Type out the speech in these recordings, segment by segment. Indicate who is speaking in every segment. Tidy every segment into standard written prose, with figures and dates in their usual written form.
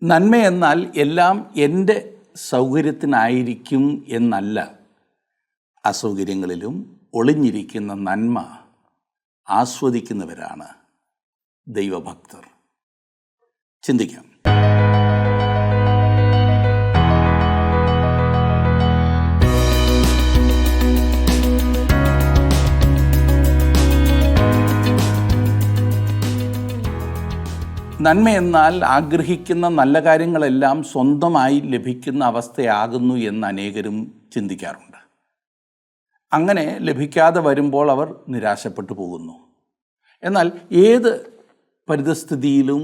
Speaker 1: നന്മയെന്നാൽ എല്ലാം എൻ്റെ സൗകര്യത്തിനായിരിക്കും എന്നല്ല. അസൗകര്യങ്ങളിലും ഒളിഞ്ഞിരിക്കുന്ന നന്മ ആസ്വദിക്കുന്നവരാണ് ദൈവഭക്തർ. ചിന്തിക്കാം. നന്മയെന്നാൽ ആഗ്രഹിക്കുന്ന നല്ല കാര്യങ്ങളെല്ലാം സ്വന്തമായി ലഭിക്കുന്ന അവസ്ഥയാകുന്നു എന്ന് അനേകരും ചിന്തിക്കാറുണ്ട്. അങ്ങനെ ലഭിക്കാതെ വരുമ്പോൾ അവർ നിരാശപ്പെട്ടു പോകുന്നു. എന്നാൽ ഏത് പരിതസ്ഥിതിയിലും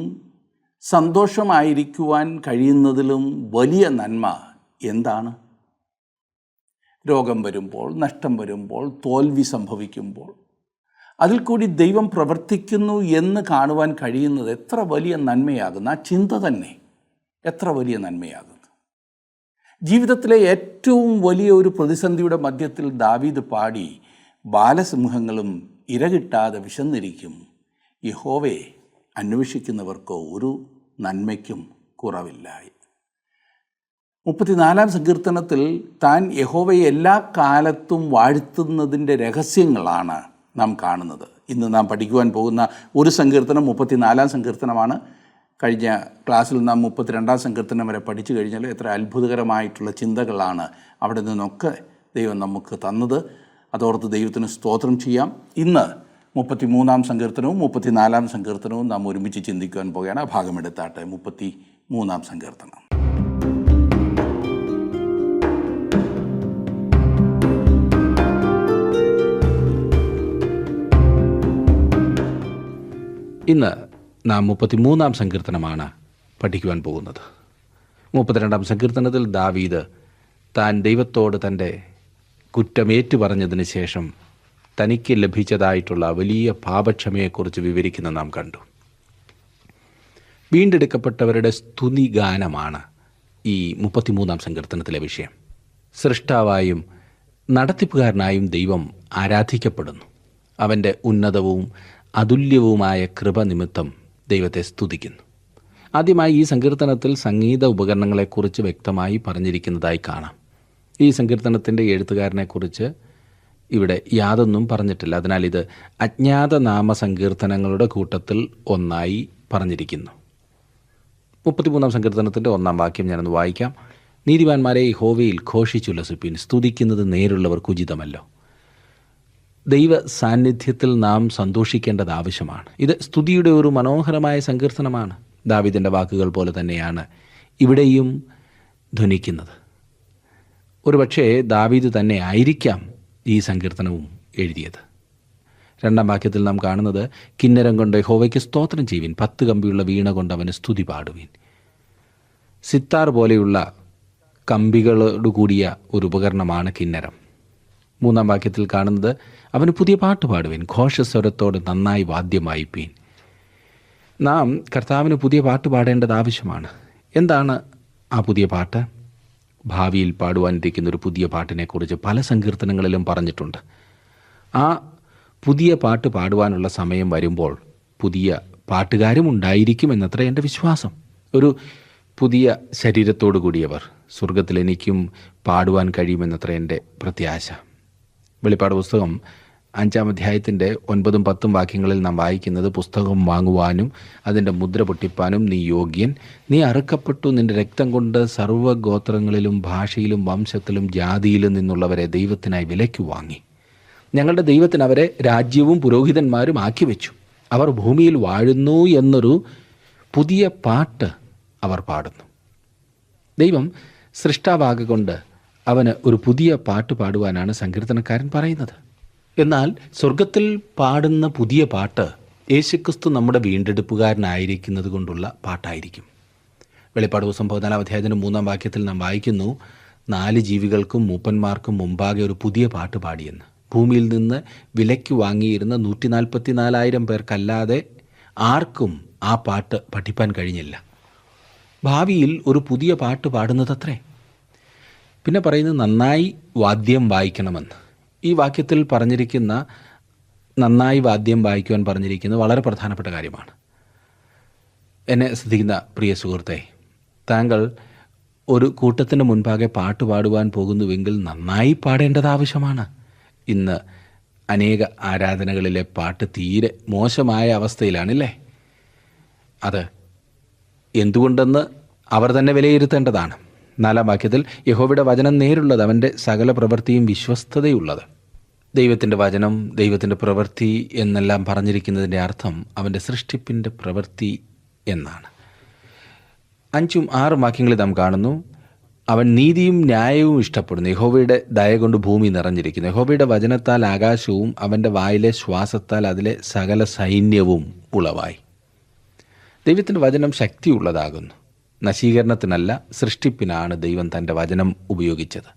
Speaker 1: സന്തോഷമായിരിക്കുവാൻ കഴിയുന്നതിലും വലിയ നന്മ എന്താണ്? രോഗം വരുമ്പോൾ, നഷ്ടം വരുമ്പോൾ, തോൽവി സംഭവിക്കുമ്പോൾ അതിൽ കൂടി ദൈവം പ്രവർത്തിക്കുന്നു എന്ന് കാണുവാൻ കഴിയുന്നത് എത്ര വലിയ നന്മയാകുന്നു. ആ ചിന്ത തന്നെ എത്ര വലിയ നന്മയാകുന്നു. ജീവിതത്തിലെ ഏറ്റവും വലിയ ഒരു പ്രതിസന്ധിയുടെ മധ്യത്തിൽ ദാവീദ് പാടി, ബാലസിംഹങ്ങളും ഇരകിട്ടാതെ വിശന്നിരിക്കും, യഹോവയെ അന്വേഷിക്കുന്നവർക്കോ ഒരു നന്മയ്ക്കും കുറവില്ല. 34-ാം സങ്കീർത്തനത്തിൽ താൻ യഹോവയെ എല്ലാ കാലത്തും വാഴ്ത്തുന്നതിൻ്റെ രഹസ്യങ്ങളാണ് നാം കാണുന്നത്. ഇന്ന് നാം പഠിക്കുവാൻ പോകുന്ന ഒരു സങ്കീർത്തനം 34-ാം സങ്കീർത്തനമാണ്. കഴിഞ്ഞ ക്ലാസ്സിൽ നാം 32-ാം സങ്കീർത്തനം വരെ പഠിച്ചു കഴിഞ്ഞാൽ എത്ര അത്ഭുതകരമായിട്ടുള്ള ചിന്തകളാണ് അവിടെ നിന്നൊക്കെ ദൈവം നമുക്ക് തന്നത്. അതോർത്ത് ദൈവത്തിന് സ്തോത്രം ചെയ്യാം. ഇന്ന് 33-ാം സങ്കീർത്തനവും 34-ാം സങ്കീർത്തനവും നാം ഒരുമിച്ച് ചിന്തിക്കുവാൻ പോകുകയാണ്. ആ ഭാഗമെടുത്താട്ടെ. 33-ാം സങ്കീർത്തനം. ഇന്ന് നാം 33-ാം സങ്കീർത്തനമാണ് പഠിക്കുവാൻ പോകുന്നത്. 32-ാം സങ്കീർത്തനത്തിൽ ദാവീദ് താൻ ദൈവത്തോട് തൻ്റെ കുറ്റമേറ്റു പറഞ്ഞതിന് ശേഷം തനിക്ക് ലഭിച്ചതായിട്ടുള്ള വലിയ പാപക്ഷമയെക്കുറിച്ച് വിവരിക്കുന്ന നാം കണ്ടു. വീണ്ടെടുക്കപ്പെട്ടവരുടെ സ്തുതിഗാനമാണ് ഈ 33-ാം സങ്കീർത്തനത്തിലെ വിഷയം. സൃഷ്ടാവായും നടത്തിപ്പുകാരനായും ദൈവം ആരാധിക്കപ്പെടുന്നു. അവൻ്റെ ഉന്നതവും അതുല്യവുമായ കൃപ നിമിത്തം ദൈവത്തെ സ്തുതിക്കുന്നു. ആദ്യമായി ഈ സങ്കീർത്തനത്തിൽ സംഗീത ഉപകരണങ്ങളെക്കുറിച്ച് വ്യക്തമായി പറഞ്ഞിരിക്കുന്നതായി കാണാം. ഈ സങ്കീർത്തനത്തിൻ്റെ എഴുത്തുകാരനെക്കുറിച്ച് ഇവിടെ യാതൊന്നും പറഞ്ഞിട്ടില്ല. അതിനാൽ ഇത് അജ്ഞാത നാമ സങ്കീർത്തനങ്ങളുടെ കൂട്ടത്തിൽ ഒന്നായി പറഞ്ഞിരിക്കുന്നു. 33-ാം സങ്കീർത്തനത്തിൻ്റെ 1-ാം വാക്യം ഞാനൊന്ന് വായിക്കാം. നീതിമാന്മാരെ യഹോവയിൽ ഘോഷിച്ചുല്ലസിപ്പിൻ, സ്തുതിക്കുന്നത് നേരുള്ളവർക്ക് ഉചിതമല്ലോ. ദൈവ സാന്നിധ്യത്തിൽ നാം സന്തോഷിക്കേണ്ടത് ആവശ്യമാണ്. ഇത് സ്തുതിയുടെ ഒരു മനോഹരമായ സങ്കീർത്തനമാണ്. ദാവീദിൻ്റെ വാക്കുകൾ പോലെ തന്നെയാണ് ഇവിടെയും ധ്വനിക്കുന്നത്. ഒരുപക്ഷേ ദാവീദ് തന്നെ ആയിരിക്കാം ഈ സങ്കീർത്തനവും എഴുതിയത്. 2-ാം വാക്യത്തിൽ നാം കാണുന്നത്, കിന്നരം കൊണ്ട് യഹോവയ്ക്ക് സ്തോത്രം ചെയ്യുവിൻ, 10 കമ്പിയുള്ള വീണ കൊണ്ട് അവന് സ്തുതി പാടുവിൻ. സിത്താർ പോലെയുള്ള കമ്പികളോട് കൂടിയ ഒരു ഉപകരണമാണ് കിന്നരം. 3-ാം വാക്യത്തിൽ കാണുന്നത്, അവന് പുതിയ പാട്ട് പാടുവിൻ, ഘോഷസ്വരത്തോട് നന്നായി വാദ്യം വായിപ്പീൻ. നാം കർത്താവിന് പുതിയ പാട്ട് പാടേണ്ടത് ആവശ്യമാണ്. എന്താണ് ആ പുതിയ പാട്ട്? ഭാവിയിൽ പാടുവാനിരിക്കുന്ന ഒരു പുതിയ പാട്ടിനെക്കുറിച്ച് പല സങ്കീർത്തനങ്ങളിലും പറഞ്ഞിട്ടുണ്ട്. ആ പുതിയ പാട്ട് പാടുവാനുള്ള സമയം വരുമ്പോൾ പുതിയ പാട്ടുകാരും ഉണ്ടായിരിക്കുമെന്നത്ര എൻ്റെ വിശ്വാസം. ഒരു പുതിയ ശരീരത്തോടു കൂടിയവർ സ്വർഗത്തിൽ എനിക്കും പാടുവാൻ കഴിയുമെന്നത്ര എൻ്റെ പ്രത്യാശ. വെളിപ്പാട് പുസ്തകം 5-ാം അധ്യായത്തിൻ്റെ 9-ഉം 10-ഉം വാക്യങ്ങളിൽ നാം വായിക്കുന്നത്, പുസ്തകം വാങ്ങുവാനും അതിൻ്റെ മുദ്ര പൊട്ടിപ്പാനും നീ യോഗ്യൻ, നീ അറുക്കപ്പെട്ടു, നിൻ്റെ രക്തം കൊണ്ട് സർവ്വഗോത്രങ്ങളിലും ഭാഷയിലും വംശത്തിലും ജാതിയിലും നിന്നുള്ളവരെ ദൈവത്തിനായി വിലയ്ക്ക് വാങ്ങി. ഞങ്ങളുടെ ദൈവത്തിന് അവരെ രാജ്യവും പുരോഹിതന്മാരും ആക്കി വെച്ചു. അവർ ഭൂമിയിൽ വാഴുന്നു എന്നൊരു പുതിയ പാട്ട് അവർ പാടുന്നു. ദൈവം സൃഷ്ടാവാകൊണ്ട് അവന് ഒരു പുതിയ പാട്ട് പാടുവാനാണ് സങ്കീർത്തനക്കാരൻ പറയുന്നത്. എന്നാൽ സ്വർഗത്തിൽ പാടുന്ന പുതിയ പാട്ട് യേശുക്രിസ്തു നമ്മുടെ വീണ്ടെടുപ്പുകാരനായിരിക്കുന്നത് കൊണ്ടുള്ള പാട്ടായിരിക്കും. വെളിപ്പാട് പുസ്തകം 14-ാം അധ്യായത്തിൻ്റെ 3-ാം വാക്യത്തിൽ നാം വായിക്കുന്നു, 4 ജീവികൾക്കും മൂപ്പന്മാർക്കും മുമ്പാകെ ഒരു പുതിയ പാട്ട് പാടിയെന്ന്. ഭൂമിയിൽ നിന്ന് വിലയ്ക്ക് വാങ്ങിയിരുന്ന 144,000 പേർക്കല്ലാതെ ആർക്കും ആ പാട്ട് പഠിപ്പാൻ കഴിഞ്ഞില്ല. ഭാവിയിൽ ഒരു പുതിയ പാട്ട് പാടുന്നതത്രേ. പിന്നെ പറയുന്നത് നന്നായി വാദ്യം വായിക്കണമെന്ന്. ഈ വാക്യത്തിൽ പറഞ്ഞിരിക്കുന്ന നന്നായി വാദ്യം വായിക്കുവാൻ പറഞ്ഞിരിക്കുന്നത് വളരെ പ്രധാനപ്പെട്ട കാര്യമാണ്. എന്നെ ശ്രദ്ധിക്കുന്ന പ്രിയ സുഹൃത്തെ, താങ്കൾ ഒരു കൂട്ടത്തിന് മുൻപാകെ പാട്ട് പാടുവാൻ പോകുന്നുവെങ്കിൽ നന്നായി പാടേണ്ടത് ആവശ്യമാണ്. ഇന്ന് അനേക ആരാധനകളിലെ പാട്ട് തീരെ മോശമായ അവസ്ഥയിലാണല്ലേ? അത് എന്തുകൊണ്ടെന്ന് അവർ തന്നെ വിലയിരുത്തേണ്ടതാണ്. 4-ാം വാക്യത്തിൽ യഹോവയുടെ വചനം നേരുള്ളത്, അവൻ്റെ സകല പ്രവൃത്തിയും വിശ്വസ്തതയുള്ളത്. ദൈവത്തിൻ്റെ വചനം, ദൈവത്തിൻ്റെ പ്രവൃത്തി എന്നെല്ലാം പറഞ്ഞിരിക്കുന്നതിൻ്റെ അർത്ഥം അവൻ്റെ സൃഷ്ടിപ്പിൻ്റെ പ്രവൃത്തി എന്നാണ്. 5-6 വാക്യങ്ങളിൽ നാം കാണുന്നു, അവൻ നീതിയും ന്യായവും ഇഷ്ടപ്പെടുന്നു. യഹോവയുടെ ദയ കൊണ്ട് ഭൂമി നിറഞ്ഞിരിക്കുന്നു. യഹോവയുടെ വചനത്താൽ ആകാശവും അവൻ്റെ വായിലെ ശ്വാസത്താൽ അതിലെ സകല സൈന്യവും ഉളവായി. ദൈവത്തിൻ്റെ വചനം ശക്തിയുള്ളതാകുന്നു. നശീകരണത്തിനല്ല, സൃഷ്ടിപ്പിനാണ് ദൈവം തൻ്റെ വചനം ഉപയോഗിച്ചത്.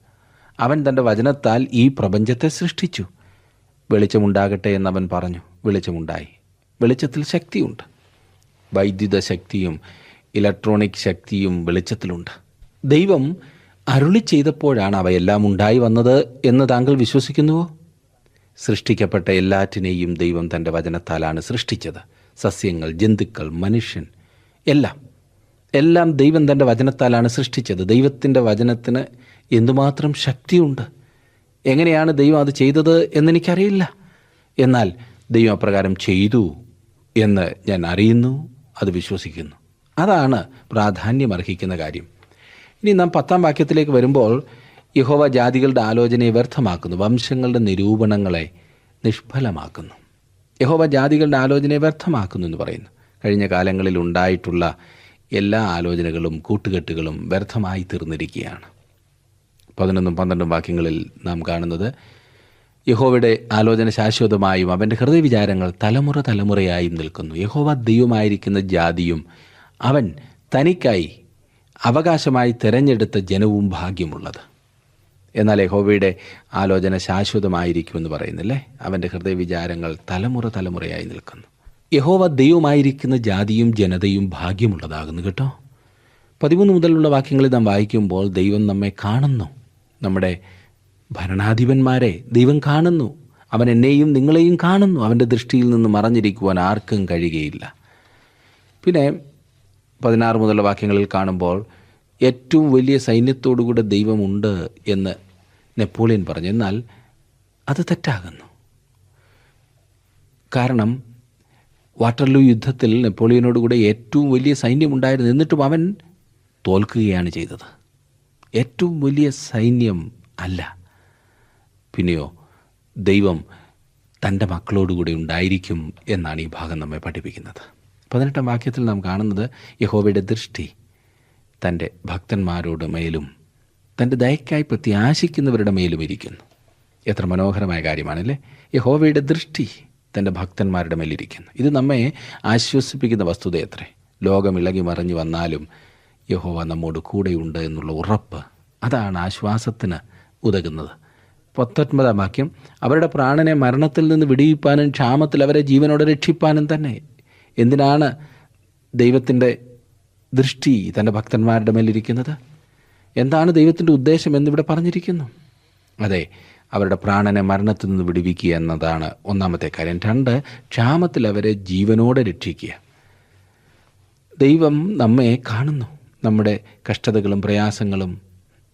Speaker 1: അവൻ തൻ്റെ വചനത്താൽ ഈ പ്രപഞ്ചത്തെ സൃഷ്ടിച്ചു. വെളിച്ചമുണ്ടാകട്ടെ എന്നവൻ പറഞ്ഞു, വെളിച്ചമുണ്ടായി. വെളിച്ചത്തിൽ ശക്തിയുണ്ട്. വൈദ്യുത ശക്തിയും ഇലക്ട്രോണിക് ശക്തിയും വെളിച്ചത്തിലുണ്ട്. ദൈവം അരുളി ചെയ്തപ്പോഴാണ് അവയെല്ലാം ഉണ്ടായി വന്നത് എന്ന് താങ്കൾ വിശ്വസിക്കുന്നുവോ? സൃഷ്ടിക്കപ്പെട്ട എല്ലാറ്റിനെയും ദൈവം തൻ്റെ വചനത്താലാണ് സൃഷ്ടിച്ചത്. സസ്യങ്ങൾ, ജന്തുക്കൾ, മനുഷ്യൻ, എല്ലാം ദൈവം തൻ്റെ വചനത്താലാണ് സൃഷ്ടിച്ചത്. ദൈവത്തിൻ്റെ വചനത്തിന് എന്തുമാത്രം ശക്തിയുണ്ട്. എങ്ങനെയാണ് ദൈവം അത് ചെയ്തത് എന്നെനിക്കറിയില്ല. എന്നാൽ ദൈവം അപ്രകാരം ചെയ്തു എന്ന് ഞാൻ അറിയുന്നു, അത് വിശ്വസിക്കുന്നു. അതാണ് പ്രാധാന്യമർഹിക്കുന്ന കാര്യം. ഇനി നാം 10-ാം വാക്യത്തിലേക്ക് വരുമ്പോൾ, യഹോവ ജാതികളുടെ ആലോചനയെ വ്യർത്ഥമാക്കുന്നു, വംശങ്ങളുടെ നിരൂപണങ്ങളെ നിഷ്ഫലമാക്കുന്നു. യഹോവ ജാതികളുടെ ആലോചനയെ വ്യർത്ഥമാക്കുന്നു എന്ന് പറയുന്നു. കഴിഞ്ഞ കാലങ്ങളിൽ ഉണ്ടായിട്ടുള്ള എല്ലാ ആലോചനകളും കൂട്ടുകെട്ടുകളും വ്യർത്ഥമായി തീർന്നിരിക്കുകയാണ്. 11-12 വാക്യങ്ങളിൽ നാം കാണുന്നത്, യഹോവയുടെ ആലോചന ശാശ്വതമായും അവൻ്റെ ഹൃദയവിചാരങ്ങൾ തലമുറ തലമുറയായും നിൽക്കുന്നു. യഹോവ ദൈവമായിരിക്കുന്ന ജാതിയും അവൻ തനിക്കായി അവകാശമായി തിരഞ്ഞെടുത്ത ജനവും ഭാഗ്യമുള്ളത്. എന്നാൽ യഹോവയുടെ ആലോചന ശാശ്വതമായിരിക്കുമെന്ന് പറയുന്നില്ലേ? അവൻ്റെ ഹൃദയവിചാരങ്ങൾ തലമുറ തലമുറയായി നിൽക്കുന്നു. യഹോവ ദൈവമായിരിക്കുന്ന ജാതിയും ജനതയും ഭാഗ്യമുള്ളതാകുന്നു കേട്ടോ. 13 മുതലുള്ള വാക്യങ്ങളിൽ നാം വായിക്കുമ്പോൾ, ദൈവം നമ്മെ കാണുന്നു. നമ്മുടെ ഭരണാധിപന്മാരെ ദൈവം കാണുന്നു. അവൻ എന്നെയും നിങ്ങളെയും കാണുന്നു. അവൻ്റെ ദൃഷ്ടിയിൽ നിന്ന് മറഞ്ഞിരിക്കുവാൻ ആർക്കും കഴിയുകയില്ല. പിന്നെ 16 മുതലുള്ള വാക്യങ്ങളിൽ കാണുമ്പോൾ, ഏറ്റവും വലിയ സൈന്യത്തോടുകൂടെ ദൈവമുണ്ട് എന്ന് നെപ്പോളിയൻ പറഞ്ഞു. എന്നാൽ അത് തെറ്റാകുന്നു. കാരണം വാട്ടർലൂ യുദ്ധത്തിൽ നെപ്പോളിയനോടുകൂടെ ഏറ്റവും വലിയ സൈന്യമുണ്ടായിരുന്നു. എന്നിട്ടും അവൻ തോൽക്കുകയാണ് ചെയ്തത്. ഏറ്റവും വലിയ സൈന്യം അല്ല. പിന്നെയോ ദൈവം തൻ്റെ മക്കളോടുകൂടെ ഉണ്ടായിരിക്കും എന്നാണ് ഈ ഭാഗം നമ്മെ പഠിപ്പിക്കുന്നത്. 18-ാം വാക്യത്തിൽ നാം കാണുന്നത്, യഹോവയുടെ ദൃഷ്ടി തൻ്റെ ഭക്തന്മാരോട് മേലും തൻ്റെ ദയക്കായി പ്രത്യാശിക്കുന്നവരുടെ മേലും ഇരിക്കുന്നു. എത്ര മനോഹരമായ കാര്യമാണല്ലേ? യഹോവയുടെ ദൃഷ്ടി തൻ്റെ ഭക്തന്മാരുടെ മേലിരിക്കുന്നു. ഇത് നമ്മെ ആശ്വസിപ്പിക്കുന്ന വസ്തുതയത്രേ. ലോകം ഇളകി മറിഞ്ഞു വന്നാലും യഹോവ നമ്മോട് കൂടെയുണ്ട് എന്നുള്ള ഉറപ്പ്, അതാണ് ആശ്വാസത്തിന് ഉതകുന്നത്. 19-ാം വാക്യം, അവരുടെ പ്രാണനെ മരണത്തിൽ നിന്ന് വിടുവിപ്പാനും ക്ഷാമത്തിൽ അവരെ ജീവനോടെ രക്ഷിപ്പാനും തന്നെ. എന്തിനാണ് ദൈവത്തിൻ്റെ ദൃഷ്ടി തൻ്റെ ഭക്തന്മാരുടെ മേലിരിക്കുന്നത്? എന്താണ് ദൈവത്തിൻ്റെ ഉദ്ദേശം എന്നിവിടെ പറഞ്ഞിരിക്കുന്നു? അതെ, അവരുടെ പ്രാണനെ മരണത്തിൽ നിന്ന് വിടുവിക്കുക എന്നതാണ് ഒന്നാമത്തെ കാര്യം. 2, ക്ഷാമത്തിൽ അവരെ ജീവനോടെ രക്ഷിക്കുക. ദൈവം നമ്മെ കാണുന്നു. നമ്മുടെ കഷ്ടതകളും പ്രയാസങ്ങളും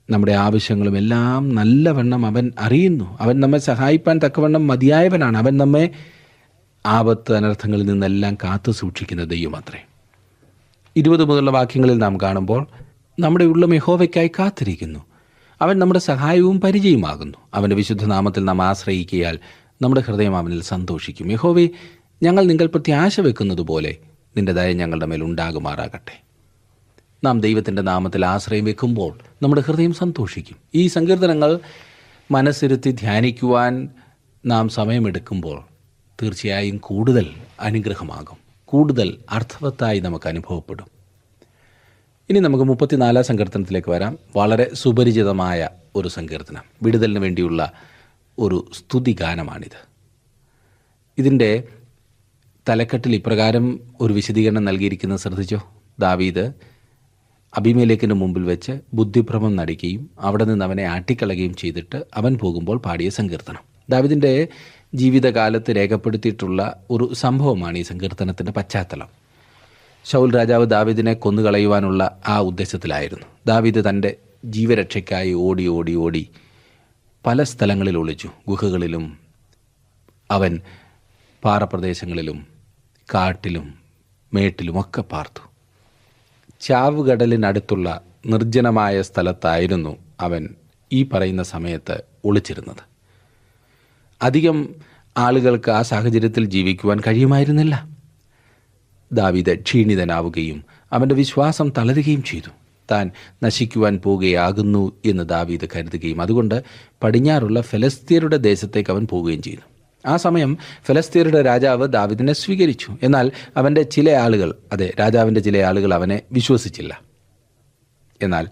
Speaker 1: നമ്മുടെ ആവശ്യങ്ങളും എല്ലാം നല്ലവണ്ണം അവൻ അറിയുന്നു. അവൻ നമ്മെ സഹായിപ്പാൻ തക്കവണ്ണം മതിയായവനാണ്. അവൻ നമ്മെ ആപത്ത് അനർത്ഥങ്ങളിൽ നിന്നെല്ലാം കാത്തു സൂക്ഷിക്കുന്ന ദൈവമത്രേ. 20 മുതലുള്ള വാക്യങ്ങളിൽ നാം കാണുമ്പോൾ, നമ്മുടെ ഉള്ളം യഹോവയ്ക്കായി കാത്തിരിക്കുന്നു. അവൻ നമ്മുടെ സഹായവും പരിചയമാകുന്നു. അവൻ്റെ വിശുദ്ധ നാമത്തിൽ നാം ആശ്രയിക്കിയാൽ നമ്മുടെ ഹൃദയം അവനിൽ സന്തോഷിക്കും. യഹോവേ, ഞങ്ങൾ നിങ്ങൾ പ്രത്യാശ വെക്കുന്നത് പോലെ നിൻ്റെ ദയ ഞങ്ങളുടെ മേൽ ഉണ്ടാകുമാറാകട്ടെ. നാം ദൈവത്തിൻ്റെ നാമത്തിൽ ആശ്രയം വെക്കുമ്പോൾ നമ്മുടെ ഹൃദയം സന്തോഷിക്കും. ഈ സങ്കീർത്തനങ്ങൾ മനസ്സിരുത്തി ധ്യാനിക്കുവാൻ നാം സമയമെടുക്കുമ്പോൾ തീർച്ചയായും കൂടുതൽ അനുഗ്രഹമാകും, കൂടുതൽ അർത്ഥവത്തായി നമുക്ക് അനുഭവപ്പെടും. ഇനി നമുക്ക് 34-ാം സങ്കീർത്തനത്തിലേക്ക് വരാം. വളരെ സുപരിചിതമായ ഒരു സങ്കീർത്തനം, വിടുതലിന് വേണ്ടിയുള്ള ഒരു സ്തുതിഗാനമാണിത്. ഇതിൻ്റെ തലക്കെട്ടിൽ ഇപ്രകാരം ഒരു വിശദീകരണം നൽകിയിരിക്കുന്നത് ശ്രദ്ധിച്ചോ. ദാവീദ് അബീമേലെക്കിന് മുമ്പിൽ വെച്ച് ബുദ്ധിഭ്രമം നടിക്കുകയും അവിടെ നിന്ന് അവനെ ആട്ടിക്കളയുകയും ചെയ്തിട്ട് അവൻ പോകുമ്പോൾ പാടിയ സങ്കീർത്തനം. ദാവീദിൻ്റെ ജീവിതകാലത്ത് രേഖപ്പെടുത്തിയിട്ടുള്ള ഒരു സംഭവമാണ് ഈ സങ്കീർത്തനത്തിൻ്റെ പശ്ചാത്തലം. ശൗൽ രാജാവ് ദാവീദിനെ കൊന്നുകളയുവാനുള്ള ആ ഉദ്ദേശത്തിലായിരുന്നു. ദാവീദ് തൻ്റെ ജീവരക്ഷയ്ക്കായി ഓടി ഓടി ഓടി പല സ്ഥലങ്ങളിൽ ഒളിച്ചു. ഗുഹകളിലും അവൻ പാറപ്രദേശങ്ങളിലും കാട്ടിലും മേട്ടിലുമൊക്കെ പാർത്തു. ചാവുകടലിനടുത്തുള്ള നിർജ്ജനമായ സ്ഥലത്തായിരുന്നു അവൻ ഈ പറയുന്ന സമയത്ത് ഒളിച്ചിരുന്നത്. അധികം ആളുകൾക്ക് ആ സാഹചര്യത്തിൽ ജീവിക്കുവാൻ കഴിയുമായിരുന്നില്ല. ദാവീദ് ക്ഷീണിതനാവുകയും അവൻ്റെ വിശ്വാസം തളരുകയും ചെയ്തു. താൻ നശിക്കുവാൻ പോകുകയാകുന്നു എന്ന് ദാവീദ് കരുതുകയും അതുകൊണ്ട് പടിഞ്ഞാറുള്ള ഫെലിസ്ത്യരുടെ ദേശത്തേക്ക് അവൻ പോവുകയും ചെയ്തു. ആ സമയം ഫെലിസ്ത്യരുടെ രാജാവ് ദാവീദിനെ സ്വീകരിച്ചു. എന്നാൽ അവൻ്റെ ചില ആളുകൾ, രാജാവിൻ്റെ ചില ആളുകൾ അവനെ വിശ്വസിച്ചില്ല. എന്നാൽ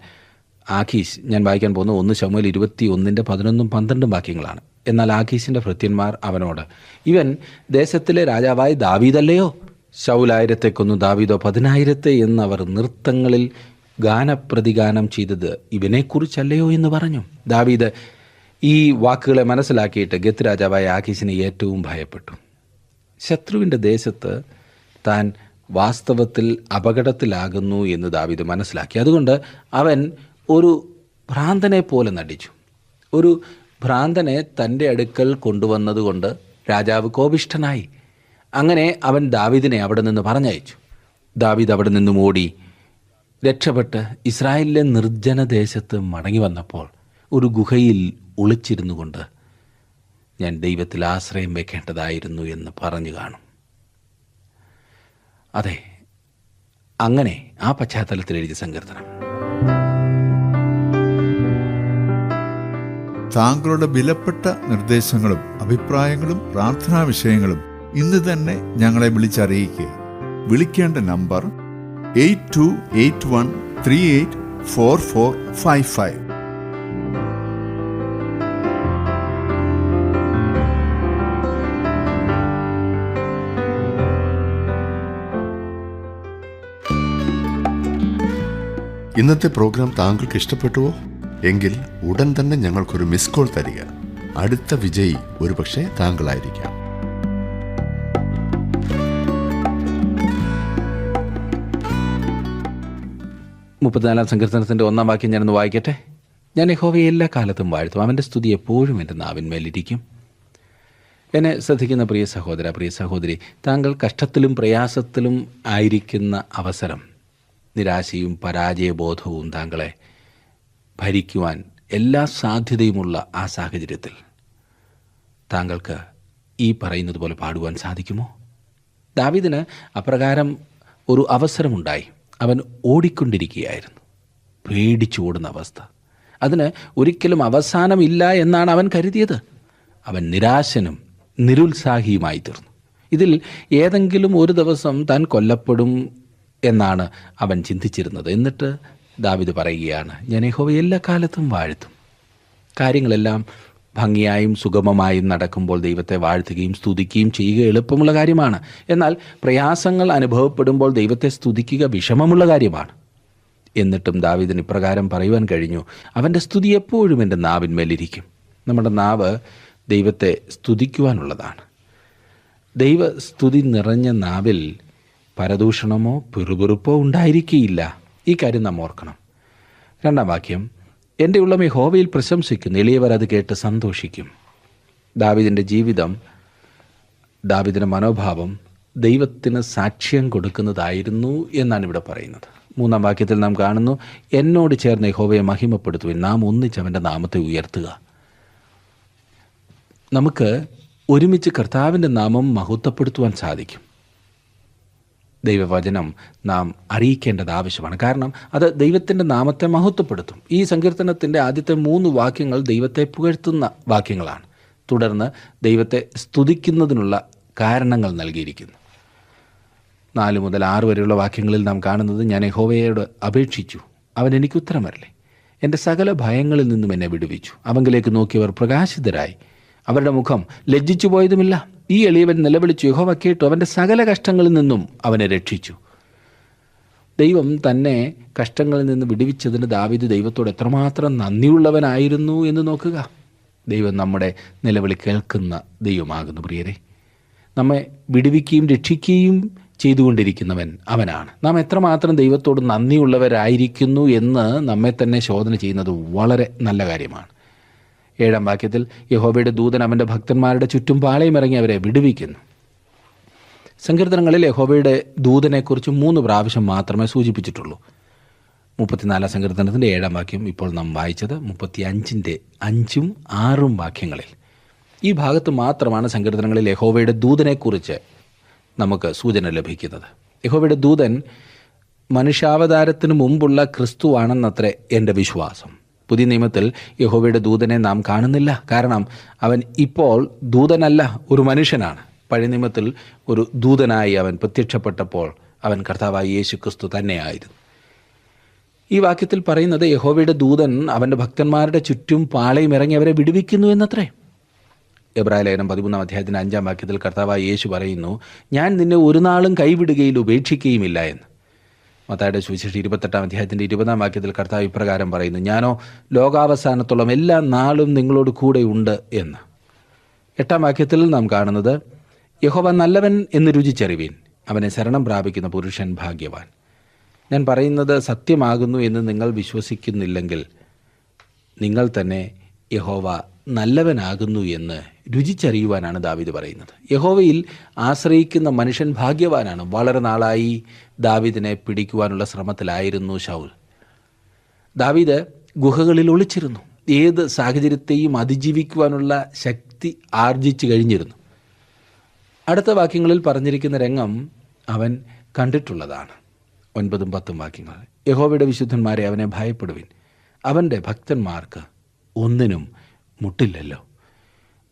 Speaker 1: ആഖീശ്, ഞാൻ വായിക്കാൻ പോകുന്ന 1 ശമൂവേൽ 21:11-12 വാക്യങ്ങളാണ്. എന്നാൽ ആഖീശിൻ്റെ ഭൃത്യന്മാർ അവനോട്, ഇവൻ ദേശത്തിലെ രാജാവായ ദാവീദല്ലയോ? ശൗൽ 1000 കൊന്നു, ദാവീദോ 10,000 എന്നവർ നൃത്തങ്ങളിൽ ഗാനപ്രതിഗാനം ചെയ്തത് ഇവനെക്കുറിച്ചല്ലയോ എന്ന് പറഞ്ഞു. ദാവീദ് ഈ വാക്കുകളെ മനസ്സിലാക്കിയിട്ട് ഗത്ത് രാജാവായ ആഖീശിനെ ഏറ്റവും ഭയപ്പെട്ടു. ശത്രുവിൻ്റെ ദേശത്ത് താൻ വാസ്തവത്തിൽ അപകടത്തിലാകുന്നു എന്ന് ദാവീദ് മനസ്സിലാക്കി. അതുകൊണ്ട് അവൻ ഒരു ഭ്രാന്തനെ പോലെ നടിച്ചു. ഒരു ഭ്രാന്തനെ തൻ്റെ അടുക്കൽ കൊണ്ടുവന്നതുകൊണ്ട് രാജാവ് കോപിഷ്ഠനായി. അങ്ങനെ അവൻ ദാവീദിനെ അവിടെ നിന്ന് പറഞ്ഞയച്ചു. ദാവീദ് അവിടെ നിന്നും ഓടി രക്ഷപ്പെട്ട് ഇസ്രായേലിലെ നിർജ്ജന ദേശത്ത് മടങ്ങി വന്നപ്പോൾ ഒരു ഗുഹയിൽ ഒളിച്ചിരുന്നു കൊണ്ട് ഞാൻ ദൈവത്തിൽ ആശ്രയം വെക്കേണ്ടതായിരുന്നു എന്ന് പറഞ്ഞു കാണും. അതെ, അങ്ങനെ ആ പശ്ചാത്തലത്തിൽ എഴുതിയ സങ്കീർത്തനം.
Speaker 2: താങ്കളുടെ വിലപ്പെട്ട നിർദ്ദേശങ്ങളും അഭിപ്രായങ്ങളും പ്രാർത്ഥനാ വിഷയങ്ങളും ഇന്ന് തന്നെ ഞങ്ങളെ വിളിച്ചറിയിക്കുക. വിളിക്കേണ്ട നമ്പർ 8281384455.
Speaker 3: ഇന്നത്തെ പ്രോഗ്രാം താങ്കൾക്ക് ഇഷ്ടപ്പെട്ടുവോ? എങ്കിൽ ഉടൻ തന്നെ ഞങ്ങൾക്കൊരു മിസ് കോൾ തരിക. അടുത്ത വിജയി ഒരുപക്ഷെ താങ്കളായിരിക്കാം.
Speaker 1: 34 സങ്കീർത്തനത്തിൻ്റെ 1 വാക്യം ഞാനൊന്ന് വായിക്കട്ടെ. ഞാൻ യഹോവയെ എല്ലാ കാലത്തും വാഴ്ത്തും, അവൻ്റെ സ്തുതി എപ്പോഴും എൻ്റെ നാവിന്മേലിരിക്കും. എന്നെ ശ്രദ്ധിക്കുന്ന പ്രിയ സഹോദര, പ്രിയ സഹോദരി, താങ്കൾ കഷ്ടത്തിലും പ്രയാസത്തിലും ആയിരിക്കുന്ന അവസരം, നിരാശയും പരാജയബോധവും താങ്കളെ ഭരിക്കുവാൻ എല്ലാ സാധ്യതയുമുള്ള ആ സാഹചര്യത്തിൽ താങ്കൾക്ക് ഈ പറയുന്നത് പോലെ പാടുവാൻ സാധിക്കുമോ? ദാവീദിന് അപ്രകാരം ഒരു അവസരമുണ്ടായി. അവൻ ഓടിക്കൊണ്ടിരിക്കുകയായിരുന്നു, പേടിച്ചോടുന്ന അവസ്ഥ. അതിന് ഒരിക്കലും അവസാനമില്ല എന്നാണ് അവൻ കരുതിയത്. അവൻ നിരാശനും നിരുത്സാഹിയുമായി തീർന്നു. ഇതിൽ ഏതെങ്കിലും ഒരു ദിവസം താൻ കൊല്ലപ്പെടും എന്നാണ് അവൻ ചിന്തിച്ചിരുന്നത്. എന്നിട്ട് ദാവീദ് പറയുകയാണ്, ഞാൻ യഹോവയെ എല്ലാ കാലത്തും വാഴ്ത്തും. കാര്യങ്ങളെല്ലാം ഭംഗിയായും സുഗമമായും നടക്കുമ്പോൾ ദൈവത്തെ വാഴ്ത്തുകയും സ്തുതിക്കുകയും ചെയ്യുക എളുപ്പമുള്ള കാര്യമാണ്. എന്നാൽ പ്രയാസങ്ങൾ അനുഭവപ്പെടുമ്പോൾ ദൈവത്തെ സ്തുതിക്കുക വിഷമമുള്ള കാര്യമാണ്. എന്നിട്ടും ദാവീദിന് ഇപ്രകാരം പറയുവാൻ കഴിഞ്ഞു, അവൻ്റെ സ്തുതി എപ്പോഴും എൻ്റെ നാവിന്മേലിരിക്കും. നമ്മുടെ നാവ് ദൈവത്തെ സ്തുതിക്കുവാനുള്ളതാണ്. ദൈവസ്തുതി നിറഞ്ഞ നാവിൽ പരദൂഷണമോ പിറുപിറുപ്പോ ഉണ്ടായിരിക്കുകയില്ല. ഈ കാര്യം നാം ഓർക്കണം. 2 വാക്യം, എൻ്റെ ഉള്ളം യഹോവയിൽ പ്രശംസിക്കുന്നു, എളിയവർ അത് കേട്ട് സന്തോഷിക്കും. ദാവീദിൻ്റെ ജീവിതം, ദാവീദിൻ്റെ മനോഭാവം ദൈവത്തിന് സാക്ഷ്യം കൊടുക്കുന്നതായിരുന്നു എന്നാണ് ഇവിടെ പറയുന്നത്. 3 വാക്യത്തിൽ നാം കാണുന്നു, എന്നോട് ചേർന്ന് യഹോവയെ മഹിമപ്പെടുത്തുവിൻ, നാം ഒന്നിച്ച് അവൻ്റെ നാമത്തെ ഉയർത്തുക. നമുക്ക് ഒരുമിച്ച് കർത്താവിൻ്റെ നാമം മഹത്വപ്പെടുത്തുവാൻ സാധിക്കും. ദൈവവചനം നാം അറിയിക്കേണ്ടത് ആവശ്യമാണ്. കാരണം അത് ദൈവത്തിൻ്റെ നാമത്തെ മഹത്വപ്പെടുത്തും. ഈ സങ്കീർത്തനത്തിൻ്റെ ആദ്യത്തെ 3 വാക്യങ്ങൾ ദൈവത്തെ പുകഴ്ത്തുന്ന വാക്യങ്ങളാണ്. തുടർന്ന് ദൈവത്തെ സ്തുതിക്കുന്നതിനുള്ള കാരണങ്ങൾ നൽകിയിരിക്കുന്നു. 4 മുതൽ 6 വരെയുള്ള വാക്യങ്ങളിൽ നാം കാണുന്നത്, ഞാൻ യഹോവയോട് അപേക്ഷിച്ചു, അവൻ എനിക്ക് ഉത്തരമരളി, എൻ്റെ സകല ഭയങ്ങളിൽ നിന്നും എന്നെ വിടുവിച്ചു. അവങ്കിലേക്ക് നോക്കിയവർ പ്രകാശിതരായി, അവരുടെ മുഖം ലജ്ജിച്ചു പോയതുമില്ല. ഈ എളിയവൻ നിലവിളിച്ചു, യഹോവ കേട്ടു, അവൻ്റെ സകല കഷ്ടങ്ങളിൽ നിന്നും അവനെ രക്ഷിച്ചു. ദൈവം തന്നെ കഷ്ടങ്ങളിൽ നിന്ന് വിടുവിച്ചതിന് ദാവീദ് ദൈവത്തോട് എത്രമാത്രം നന്ദിയുള്ളവനായിരുന്നു എന്ന് നോക്കുക. ദൈവം നമ്മുടെ നിലവിളി കേൾക്കുന്ന ദൈവമാകുന്നു. പ്രിയരെ, നമ്മെ വിടുവിക്കുകയും രക്ഷിക്കുകയും ചെയ്തുകൊണ്ടിരിക്കുന്നവൻ അവനാണ്. നാം എത്രമാത്രം ദൈവത്തോട് നന്ദിയുള്ളവരായിരിക്കുന്നു എന്ന് നമ്മെ തന്നെ ശോധന ചെയ്യുന്നത് വളരെ നല്ല കാര്യമാണ്. 7-ാം വാക്യത്തിൽ യഹോവയുടെ ദൂതൻ അവൻ്റെ ഭക്തന്മാരുടെ ചുറ്റും പാളയമിറങ്ങി അവരെ വിടുവിക്കുന്നു. സങ്കീർത്തനങ്ങളിൽ യഹോവയുടെ ദൂതനെക്കുറിച്ച് 3 പ്രാവശ്യം മാത്രമേ സൂചിപ്പിച്ചിട്ടുള്ളൂ. 34-ാം സങ്കീർത്തനത്തിൻ്റെ 7-ാം വാക്യം ഇപ്പോൾ നാം വായിച്ചത്, 35-ൻ്റെ 5ഉം 6ഉം വാക്യങ്ങളിൽ. ഈ ഭാഗത്ത് മാത്രമാണ് സങ്കീർത്തനങ്ങളിൽ യഹോവയുടെ ദൂതനെക്കുറിച്ച് നമുക്ക് സൂചന ലഭിക്കുന്നത്. യഹോവയുടെ ദൂതൻ മനുഷ്യാവതാരത്തിന് മുമ്പുള്ള ക്രിസ്തുവാണെന്നത്രേ എൻ്റെ വിശ്വാസം. പുതിയ നിയമത്തിൽ യഹോവയുടെ ദൂതനെ നാം കാണുന്നില്ല. കാരണം അവൻ ഇപ്പോൾ ദൂതനല്ല, ഒരു മനുഷ്യനാണ്. പഴയ നിയമത്തിൽ ഒരു ദൂതനായി അവൻ പ്രത്യക്ഷപ്പെട്ടപ്പോൾ അവൻ കർത്താവായ യേശു ക്രിസ്തു തന്നെയായിരുന്നു. ഈ വാക്യത്തിൽ പറയുന്നത് യഹോവയുടെ ദൂതൻ അവൻ്റെ ഭക്തന്മാരുടെ ചുറ്റും പാളയം ഇറങ്ങി അവരെ വിടുവിക്കുന്നു എന്നത്രേ. എബ്രായ ലേഖനം 13-ാം അധ്യായത്തിൻ്റെ 5-ാം വാക്യത്തിൽ കർത്താവായ യേശു പറയുന്നു, ഞാൻ നിന്നെ ഒരു നാളും കൈവിടുകയും ഉപേക്ഷിക്കുകയുമില്ല എന്ന്. മത്തായിയുടെ സുവിശേഷം 28-ാം അധ്യായത്തിൻ്റെ 20-ാം വാക്യത്തിൽ കർത്താവ് ഇപ്രകാരം പറയുന്നു, ഞാനോ ലോകാവസാനത്തോളം എല്ലാ നാളും നിങ്ങളോട് കൂടെ ഉണ്ട് എന്ന്. 8-ാം വാക്യത്തിൽ നാം കാണുന്നത്, യഹോവ നല്ലവൻ എന്ന് രുചിച്ചറിവീൻ, അവനെ ശരണം പ്രാപിക്കുന്ന പുരുഷൻ ഭാഗ്യവാൻ. ഞാൻ പറയുന്നത് സത്യമാകുന്നു എന്ന് നിങ്ങൾ വിശ്വസിക്കുന്നില്ലെങ്കിൽ നിങ്ങൾ തന്നെ യഹോവ നല്ലവനാകുന്നു എന്ന് രുചിച്ചറിയുവാനാണ് ദാവീദ് പറയുന്നത്. യഹോവയിൽ ആശ്രയിക്കുന്ന മനുഷ്യൻ ഭാഗ്യവാനാണ്. വളരെ നാളായി ദാവീദിനെ പിടിക്കുവാനുള്ള ശ്രമത്തിലായിരുന്നു ശൗൽ. ദാവീദ് ഗുഹകളിൽ ഒളിച്ചിരുന്നു. ഏത് സാഹചര്യത്തെയും അതിജീവിക്കുവാനുള്ള ശക്തി ആർജിച്ചു കഴിഞ്ഞിരുന്നു. അടുത്ത വാക്യങ്ങളിൽ പറഞ്ഞിരിക്കുന്ന രംഗം അവൻ കണ്ടിട്ടുള്ളതാണ്. 9ഉം 10ഉം വാക്യങ്ങൾ, യഹോവയുടെ വിശുദ്ധന്മാരെ അവനെ ഭയപ്പെടുവിൻ, അവൻ്റെ ഭക്തന്മാർക്ക് ഒന്നിനും മുട്ടില്ലല്ലോ.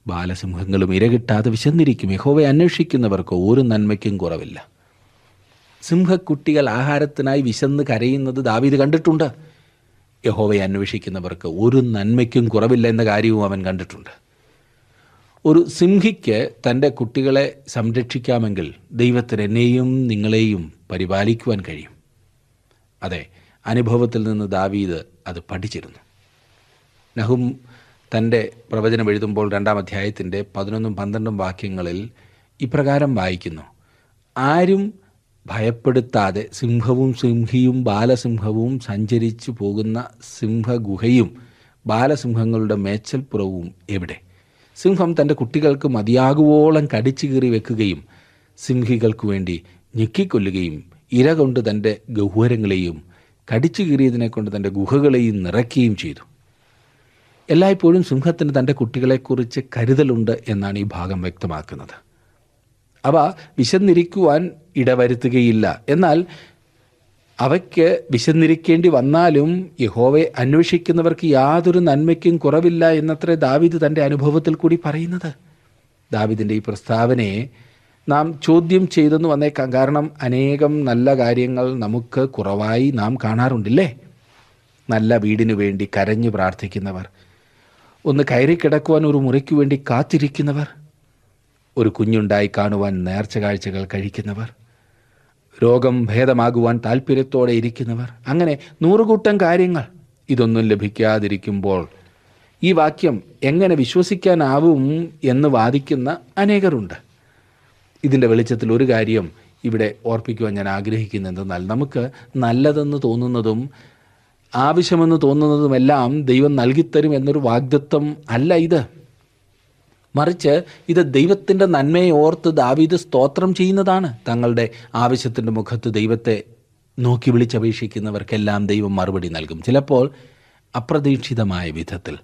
Speaker 1: ബാലസിംഹങ്ങളും ഇരകിട്ടാതെ വിശന്നിരിക്കും, യഹോവയെ അന്വേഷിക്കുന്നവർക്ക് ഒരു നന്മയ്ക്കും കുറവില്ല. സിംഹക്കുട്ടികൾ ആഹാരത്തിനായി വിശന്ന് കരയുന്നത് ദാവീദ് കണ്ടിട്ടുണ്ട്. യഹോവയെ അന്വേഷിക്കുന്നവർക്ക് ഒരു നന്മയ്ക്കും കുറവില്ല എന്ന കാര്യവും അവൻ കണ്ടിട്ടുണ്ട്. ഒരു സിംഹിക്ക് തൻ്റെ കുട്ടികളെ സംരക്ഷിക്കാമെങ്കിൽ ദൈവത്തിന് എന്നെയും നിങ്ങളെയും പരിപാലിക്കുവാൻ കഴിയും. അതെ, അനുഭവത്തിൽ നിന്ന് ദാവീദ് അത് പഠിച്ചിരുന്നു. നഹൂം തൻ്റെ പ്രവചനം എഴുതുമ്പോൾ 2-ാം അധ്യായത്തിൻ്റെ 11ഉം 12ഉം വാക്യങ്ങളിൽ ഇപ്രകാരം വായിക്കുന്നു, ആരും ഭയപ്പെടുത്താതെ സിംഹവും സിംഹിയും ബാലസിംഹവും സഞ്ചരിച്ചു പോകുന്ന സിംഹഗുഹയും ബാലസിംഹങ്ങളുടെ മേച്ചൽപ്പുറവും എവിടെ? സിംഹം തൻ്റെ കുട്ടികൾക്ക് മതിയാകുവോളം കടിച്ചു കീറി വെക്കുകയും സിംഹികൾക്കു വേണ്ടി ഞെക്കിക്കൊല്ലുകയും ഇര കൊണ്ട് തൻ്റെ ഗഹ്വരങ്ങളെയും കടിച്ചു കീറിയതിനെ കൊണ്ട് തൻ്റെ ഗുഹകളെയും നിറയ്ക്കുകയും ചെയ്തു. എല്ലായ്പ്പോഴും സിംഹത്തിന് തൻ്റെ കുട്ടികളെക്കുറിച്ച് കരുതലുണ്ട് എന്നാണ് ഈ ഭാഗം വ്യക്തമാക്കുന്നത്. അവ വിശന്നിരിക്കുവാൻ ഇടവരുത്തുകയില്ല. എന്നാൽ അവയ്ക്ക് വിശന്നിരിക്കേണ്ടി വന്നാലും യഹോവയെ അന്വേഷിക്കുന്നവർക്ക് യാതൊരു നന്മയ്ക്കും കുറവില്ല എന്നത്രേ ദാവീദ് തൻ്റെ അനുഭവത്തിൽ കൂടി പറയുന്നത്. ദാവീദിൻ്റെ ഈ പ്രസ്താവനയെ നാം ചോദ്യം ചെയ്തെന്ന് വന്നേക്കാം. കാരണം അനേകം നല്ല കാര്യങ്ങൾ നമുക്ക് കുറവായി നാം കാണാറുണ്ടില്ലേ? നല്ല വീടിനു വേണ്ടി കരഞ്ഞു പ്രാർത്ഥിക്കുന്നവർ, ഒന്ന് കയറിക്കിടക്കുവാൻ ഒരു മുറിക്കു വേണ്ടി കാത്തിരിക്കുന്നവർ, ഒരു കുഞ്ഞുണ്ടായി കാണുവാൻ നേർച്ച കാഴ്ചകൾ കഴിക്കുന്നവർ, രോഗം ഭേദമാകുവാൻ താല്പര്യത്തോടെ ഇരിക്കുന്നവർ, അങ്ങനെ 100 കൂട്ടം കാര്യങ്ങൾ. ഇതൊന്നും ലഭിക്കാതിരിക്കുമ്പോൾ ഈ വാക്യം എങ്ങനെ വിശ്വസിക്കാനാവും എന്ന് വാദിക്കുന്ന അനേകരുണ്ട്. ഇതിൻ്റെ വെളിച്ചത്തിൽ ഒരു കാര്യം ഇവിടെ ഓർപ്പിക്കുവാൻ ഞാൻ ആഗ്രഹിക്കുന്നത് എന്തെന്നാൽ, നമുക്ക് നല്ലതെന്ന് തോന്നുന്നതും ആവശ്യമെന്ന് തോന്നുന്നതുമെല്ലാം ദൈവം നൽകിത്തരും എന്നൊരു വാഗ്ദത്തം അല്ല ഇത്. മറിച്ച് ഇത് ദൈവത്തിൻ്റെ നന്മയെ ഓർത്ത് ദാവീദ് സ്തോത്രം ചെയ്യുന്നതാണ്. തങ്ങളുടെ ആവശ്യത്തിൻ്റെ മുഖത്ത് ദൈവത്തെ നോക്കി വിളിച്ചപേക്ഷിക്കുന്നവർക്കെല്ലാം ദൈവം മറുപടി നൽകും. ചിലപ്പോൾ അപ്രതീക്ഷിതമായ വിധത്തിൽ.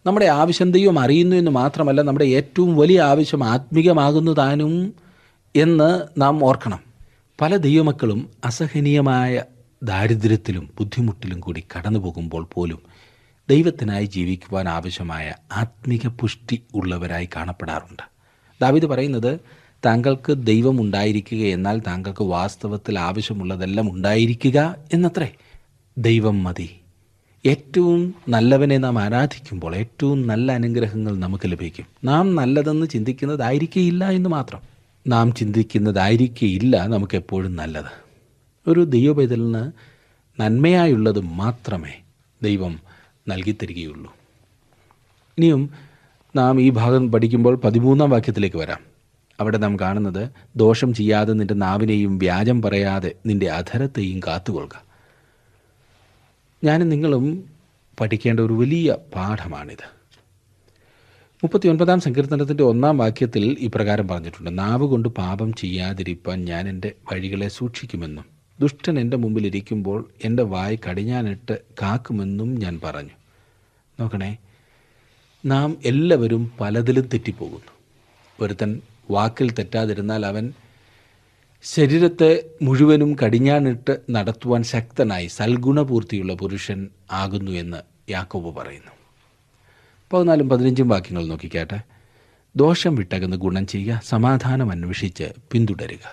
Speaker 1: നമ്മുടെ ആവശ്യം ദൈവം അറിയുന്നു എന്ന് മാത്രമല്ല, നമ്മുടെ ഏറ്റവും വലിയ ആവശ്യം ആത്മീകമാകുന്നു താനും എന്ന് നാം ഓർക്കണം. പല ദൈവമക്കളും അസഹനീയമായ ദാരിദ്ര്യത്തിലും ബുദ്ധിമുട്ടിലും കൂടി കടന്നു പോകുമ്പോൾ പോലും ദൈവത്തിനായി ജീവിക്കുവാൻ ആവശ്യമായ ആത്മീക പുഷ്ടി ഉള്ളവരായി കാണപ്പെടാറുണ്ട്. ദാവീദ് പറയുന്നത്, താങ്കൾക്ക് ദൈവം ഉണ്ടായിരിക്കുക, എന്നാൽ താങ്കൾക്ക് വാസ്തവത്തിൽ ആവശ്യമുള്ളതെല്ലാം ഉണ്ടായിരിക്കുക എന്നത്രേ. ദൈവം മതി. ഏറ്റവും നല്ലവനെ നാം ആരാധിക്കുമ്പോൾ ഏറ്റവും നല്ല അനുഗ്രഹങ്ങൾ നമുക്ക് ലഭിക്കും. നാം നല്ലതെന്ന് ചിന്തിക്കുന്നതായിരിക്കില്ല എന്ന് മാത്രം. നാം ചിന്തിക്കുന്നതായിരിക്കില്ല നമുക്കെപ്പോഴും നല്ലത്. ഒരു ദൈവപൈതലിന് നന്മയായുള്ളത് മാത്രമേ ദൈവം നൽകിത്തരികയുള്ളൂ. ഇനിയും നാം ഈ ഭാഗം പഠിക്കുമ്പോൾ 13-ാം വാക്യത്തിലേക്ക് വരാം. അവിടെ നാം കാണുന്നത്, ദോഷം ചെയ്യാതെ നിന്റെ നാവിനെയും വ്യാജം പറയാതെ നിന്റെ അധരത്തെയും കാത്തുകൊള്ളുക. ഞാനും നിങ്ങളും പഠിക്കേണ്ട ഒരു വലിയ പാഠമാണിത്. 39 സങ്കീർത്തനത്തിൻ്റെ 1 വാക്യത്തിൽ ഇപ്രകാരം പറഞ്ഞിട്ടുണ്ട്: നാവ് കൊണ്ട് പാപം ചെയ്യാതിരിപ്പാൻ ഞാൻ എൻ്റെ വഴികളെ സൂക്ഷിക്കുമെന്നും ദുഷ്ടൻ എൻ്റെ മുമ്പിൽ ഇരിക്കുമ്പോൾ എൻ്റെ വായ് കടിഞ്ഞാനിട്ട് കാക്കുമെന്നും ഞാൻ പറഞ്ഞു. നോക്കണേ, നാം എല്ലാവരും പലതിലും തെറ്റിപ്പോകുന്നു. ഒരുത്തൻ വാക്കിൽ തെറ്റാതിരുന്നാൽ അവൻ ശരീരത്തെ മുഴുവനും കടിഞ്ഞാണിട്ട് നടത്തുവാൻ ശക്തനായി സൽഗുണപൂർത്തിയുള്ള പുരുഷൻ ആകുന്നു എന്ന് യാക്കോബ് പറയുന്നു. 14-15 വാക്യങ്ങൾ നോക്കിക്കാട്ടെ. ദോഷം വിട്ടകന്ന് ഗുണം ചെയ്യുക, സമാധാനം അന്വേഷിച്ച് പിന്തുടരുക.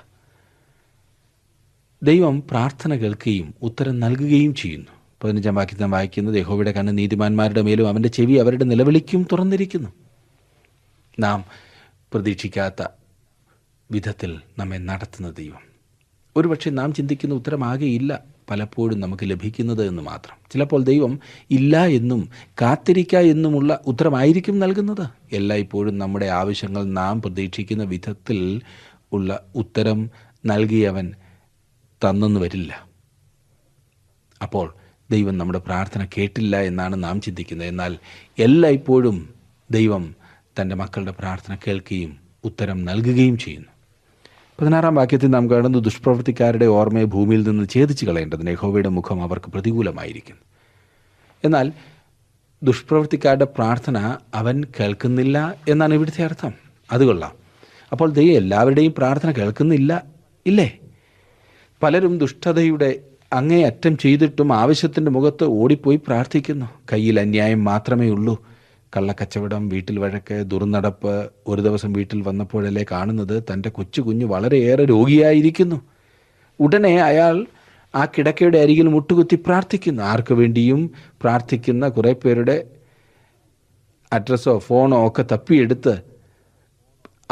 Speaker 1: ദൈവം പ്രാർത്ഥന കേൾക്കുകയും ഉത്തരം നൽകുകയും ചെയ്യുന്നു. 15 വാക്യത്തിൽ നാം വായിക്കുന്നത്, യഹോവയുടെ കണ്ണ് നീതിമാന്മാരുടെ മേലും അവൻ്റെ ചെവി അവരുടെ നിലവിളിക്കും തുറന്നിരിക്കുന്നു. നാം പ്രതീക്ഷിക്കാത്ത വിധത്തിൽ നമ്മെ നടത്തുന്ന ദൈവം. ഒരുപക്ഷെ നാം ചിന്തിക്കുന്ന ഉത്തരമാകെയില്ല പലപ്പോഴും നമുക്ക് ലഭിക്കുന്നത് എന്ന് മാത്രം. ചിലപ്പോൾ ദൈവം ഇല്ല എന്നും കാത്തിരിക്കുക എന്നുമുള്ള ഉത്തരമായിരിക്കും നൽകുന്നത്. എല്ലായ്പ്പോഴും നമ്മുടെ ആവശ്യങ്ങൾ നാം പ്രതീക്ഷിക്കുന്ന വിധത്തിൽ ഉള്ള ഉത്തരം നൽകിയവൻ തന്നെന്ന് വരില്ല. അപ്പോൾ ദൈവം നമ്മുടെ പ്രാർത്ഥന കേട്ടില്ല എന്നാണ് നാം ചിന്തിക്കുന്നത്. എന്നാൽ എല്ലായ്പ്പോഴും ദൈവം തൻ്റെ മക്കളുടെ പ്രാർത്ഥന കേൾക്കുകയും ഉത്തരം നൽകുകയും ചെയ്യുന്നു. 16 വാക്യത്തിൽ നാം കാണുന്നു, ദുഷ്പ്രവൃത്തിക്കാരുടെ ഓർമ്മയെ ഭൂമിയിൽ നിന്ന് ഛേദിച്ച് കളയേണ്ടതിന് യഹോവയുടെ മുഖം അവർക്ക് പ്രതികൂലമായിരിക്കുന്നു. എന്നാൽ ദുഷ്പ്രവൃത്തിക്കാരുടെ പ്രാർത്ഥന അവൻ കേൾക്കുന്നില്ല എന്നാണ് ഇവിടുത്തെ അർത്ഥം. അത് കൊള്ളാം. അപ്പോൾ ദൈവം എല്ലാവരുടെയും പ്രാർത്ഥന കേൾക്കുന്നില്ല ഇല്ലേ? പലരും ദുഷ്ടതയുടെ അങ്ങേയറ്റം ചെയ്തിട്ടും ആവശ്യത്തിൻ്റെ മുഖത്ത് ഓടിപ്പോയി പ്രാർത്ഥിക്കുന്നു. കയ്യിൽ അന്യായം മാത്രമേ ഉള്ളൂ. കള്ളക്കച്ചവടം, വീട്ടിൽ വഴക്ക്, ദുർനടപ്പ്. ഒരു ദിവസം വീട്ടിൽ വന്നപ്പോഴല്ലേ കാണുന്നത് തൻ്റെ കൊച്ചു കുഞ്ഞ് വളരെയേറെ രോഗിയായിരിക്കുന്നു. ഉടനെ അയാൾ ആ കിടക്കയുടെ അരികിൽ മുട്ടുകുത്തി പ്രാർത്ഥിക്കുന്നു. ആർക്കു വേണ്ടിയും പ്രാർത്ഥിക്കുന്ന കുറേ പേരുടെ അഡ്രസ്സോ ഫോണോ ഒക്കെ തപ്പിയെടുത്ത്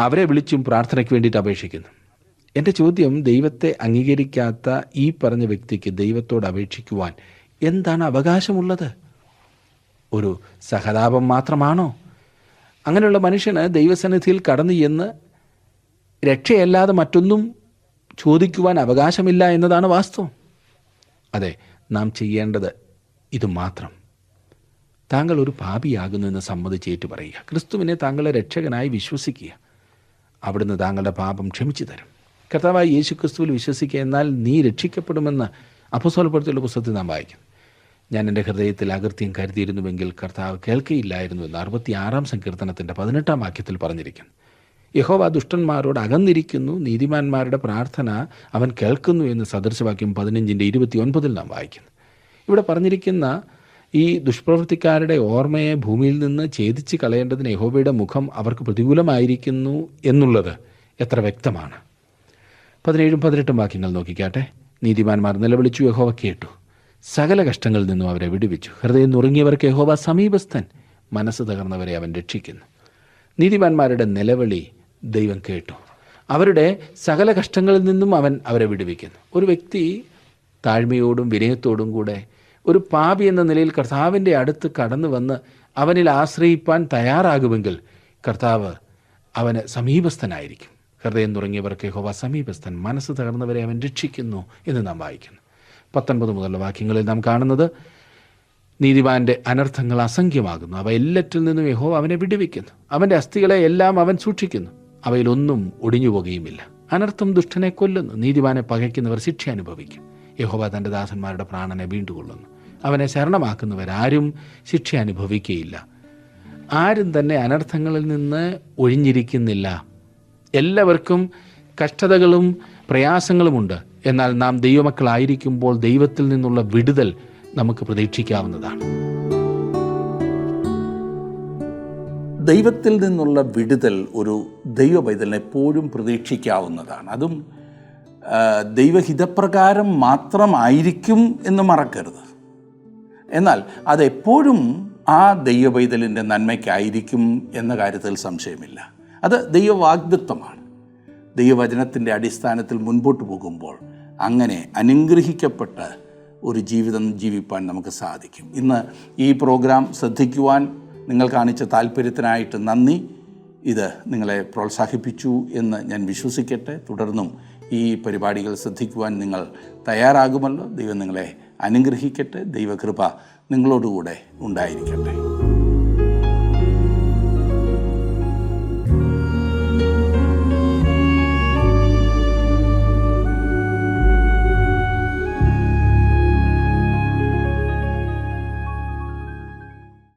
Speaker 1: അവരെ വിളിച്ചും പ്രാർത്ഥനയ്ക്ക് വേണ്ടിയിട്ട് അപേക്ഷിക്കുന്നു. എൻ്റെ ചോദ്യം, ദൈവത്തെ അംഗീകരിക്കാത്ത ഈ പറഞ്ഞ വ്യക്തിക്ക് ദൈവത്തോട് അപേക്ഷിക്കുവാൻ എന്താണ് അവകാശമുള്ളത്? ഒരു സഹതാപം മാത്രമാണോ? അങ്ങനെയുള്ള മനുഷ്യന് ദൈവസന്നിധിയിൽ കടന്നു ചെന്ന് രക്ഷയല്ലാതെ മറ്റൊന്നും ചോദിക്കുവാൻ അവകാശമില്ല എന്നതാണ് വാസ്തവം. അതെ, നാം ചെയ്യേണ്ടത് ഇത് മാത്രം. താങ്കൾ ഒരു പാപിയാകുന്നു എന്ന് സമ്മതിച്ചേറ്റു പറയുക. ക്രിസ്തുവിനെ താങ്കളുടെ രക്ഷകനായി വിശ്വസിക്കുക. അവിടുന്ന് താങ്കളുടെ പാപം ക്ഷമിച്ചു തരും. കർത്താവായ യേശു ക്രിസ്തുവിൽ വിശ്വസിക്കുക, എന്നാൽ നീ രക്ഷിക്കപ്പെടുമെന്ന് അപ്പോസ്തലപ്രവൃത്തികളുടെ പുസ്തകത്തിൽ നാം വായിക്കും. ഞാൻ എൻ്റെ ഹൃദയത്തിൽ അകൃത്യം കരുതിയിരുന്നുവെങ്കിൽ കർത്താവ് കേൾക്കയില്ലായിരുന്നു എന്ന് 66 സങ്കീർത്തനത്തിൻ്റെ 18 വാക്യത്തിൽ പറഞ്ഞിരിക്കുന്നു. യഹോവ ദുഷ്ടന്മാരോട് അകന്നിരിക്കുന്നു, നീതിമാന്മാരുടെ പ്രാർത്ഥന അവൻ കേൾക്കുന്നു എന്ന് സദൃശവാക്യം 15:29 നാം വായിക്കുന്നു. ഇവിടെ പറഞ്ഞിരിക്കുന്ന ഈ ദുഷ്പ്രവൃത്തിക്കാരുടെ ഓർമ്മയെ ഭൂമിയിൽ നിന്ന് ഛേദിച്ച് കളയേണ്ടതിന് യഹോവയുടെ മുഖം അവർക്ക് പ്രതികൂലമായിരിക്കുന്നു എന്നുള്ളത് എത്ര വ്യക്തമാണ്. 17-18 വാക്യങ്ങൾ നോക്കിക്കാട്ടെ. നീതിമാന്മാർ നിലവിളിച്ചു, യഹോവ കേട്ടു, സകല കഷ്ടങ്ങളിൽ നിന്നും അവരെ വിടുവിച്ചു. ഹൃദയം നുറുങ്ങിയവർക്ക് യഹോവ സമീപസ്ഥൻ, മനസ്സ് തകർന്നവരെ അവൻ രക്ഷിക്കുന്നു. നീതിമാന്മാരുടെ നിലവിളി ദൈവം കേട്ടു. അവരുടെ സകല കഷ്ടങ്ങളിൽ നിന്നും അവൻ അവരെ വിടുവിക്കുന്നു. ഒരു വ്യക്തി താഴ്മയോടും വിനയത്തോടും കൂടെ ഒരു പാപി എന്ന നിലയിൽ കർത്താവിൻ്റെ അടുത്ത് കടന്നു വന്ന് അവനിൽ ആശ്രയിപ്പാൻ തയ്യാറാകുമെങ്കിൽ കർത്താവ് അവന് സമീപസ്ഥനായിരിക്കും. ഹൃദയം തുടങ്ങിയവർക്ക് യഹോവ സമീപസ്ഥൻ, മനസ്സ് തകർന്നവരെ അവൻ രക്ഷിക്കുന്നു എന്ന് നാം വായിക്കുന്നു. 19 മുതലുള്ള വാക്യങ്ങളിൽ നാം കാണുന്നത്, നീതിമാൻ്റെ അനർത്ഥങ്ങൾ അസംഖ്യമാകുന്നു, അവ എല്ലാറ്റിൽ നിന്നും യഹോവ അവനെ വിടുവിക്കുന്നു. അവൻ്റെ അസ്ഥികളെ എല്ലാം അവൻ സൂക്ഷിക്കുന്നു, അവയിലൊന്നും ഒടിഞ്ഞു പോകുകയുമില്ല. അനർത്ഥം ദുഷ്ടനെ കൊല്ലുന്നു, നീതിമാനെ പകയ്ക്കുന്നവർ ശിക്ഷ അനുഭവിക്കും. യഹോവ തൻ്റെ ദാസന്മാരുടെ പ്രാണനെ വീണ്ടുകൊള്ളുന്നു, അവനെ ശരണമാക്കുന്നവരാരും ശിക്ഷ അനുഭവിക്കുകയില്ല. ആരും തന്നെ അനർത്ഥങ്ങളിൽ നിന്ന് ഒഴിഞ്ഞിരിക്കുന്നില്ല. എല്ലാവർക്കും കഷ്ടതകളും പ്രയാസങ്ങളുമുണ്ട്. എന്നാൽ നാം ദൈവമക്കളായിരിക്കുമ്പോൾ ദൈവത്തിൽ നിന്നുള്ള വിടുതൽ നമുക്ക് പ്രതീക്ഷിക്കാവുന്നതാണ്.
Speaker 4: ദൈവത്തിൽ നിന്നുള്ള വിടുതൽ ഒരു ദൈവപൈതലിനെ എപ്പോഴും പ്രതീക്ഷിക്കാവുന്നതാണ്. അതും ദൈവഹിതപ്രകാരം മാത്രമായിരിക്കും എന്ന് മറക്കരുത്. എന്നാൽ അതെപ്പോഴും ആ ദൈവപൈതലിൻ്റെ നന്മയ്ക്കായിരിക്കും എന്ന കാര്യത്തിൽ സംശയമില്ല. അത് ദൈവവാഗ്ദത്വമാണ്. ദൈവവചനത്തിൻ്റെ അടിസ്ഥാനത്തിൽ മുൻപോട്ട് പോകുമ്പോൾ അങ്ങനെ അനുഗ്രഹിക്കപ്പെട്ട ഒരു ജീവിതം ജീവിപ്പാൻ നമുക്ക് സാധിക്കും. ഇന്ന് ഈ പ്രോഗ്രാം ശ്രദ്ധിക്കുവാൻ നിങ്ങൾ കാണിച്ച താല്പര്യത്തിനായിട്ട് നന്ദി. ഇത് നിങ്ങളെ പ്രോത്സാഹിപ്പിച്ചു എന്ന് ഞാൻ വിശ്വസിക്കട്ടെ. തുടർന്നും ഈ പരിപാടികൾ ശ്രദ്ധിക്കുവാൻ നിങ്ങൾ തയ്യാറാകുമല്ലോ. ദൈവം നിങ്ങളെ അനുഗ്രഹിക്കട്ടെ. ദൈവകൃപ നിങ്ങളോടുകൂടെ ഉണ്ടായിരിക്കട്ടെ.